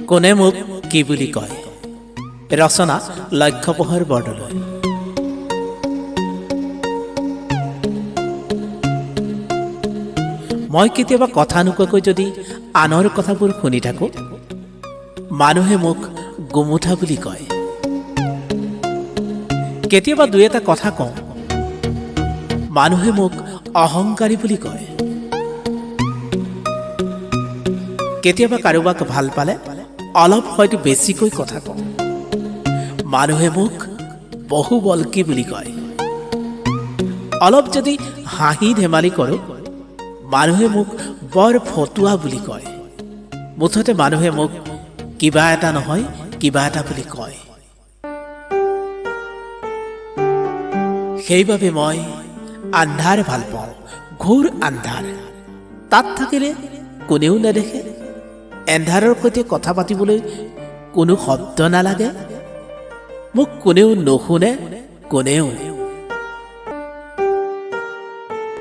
কোনে মোক কি বুলি কয়? ৰচনা লাখ্য প্ৰহাৰ বৰদলৈ। মই কেতিয়াবা কথা নোকোৱাকৈ যদি আনৰ কথাবোৰ শুনি থাকোঁ, মানুহে মোক গুমুঠা বুলি কয়। কেতিয়াবা দুই এটা কথা কওঁ, মানুহে মোক অহংকাৰী বুলি কয়। কেতিয়াবা কাৰোবাক ভাল পালে অলপ হয়তো বেছিকৈ কথা কওঁ, মানুহে মোক বহু বলকি বুলি কয়। অলপ যদি হাঁহি ধেমালি কৰোঁ, মানুহে মোক বৰ ফটুৱা বুলি কয়। মুঠতে মানুহে মোক কিবা এটা নহয় কিবা এটা বুলি কয়। সেইবাবে মই আন্ধাৰ ভাল পাওঁ, ঘোৰ আন্ধাৰ। তাত থাকিলে কোনেও নেদেখে, এন্ধাৰৰ সৈতে কথা পাতিবলৈ কোনো শব্দ নালাগে, মোক কোনেও নুশুনে, কোনেও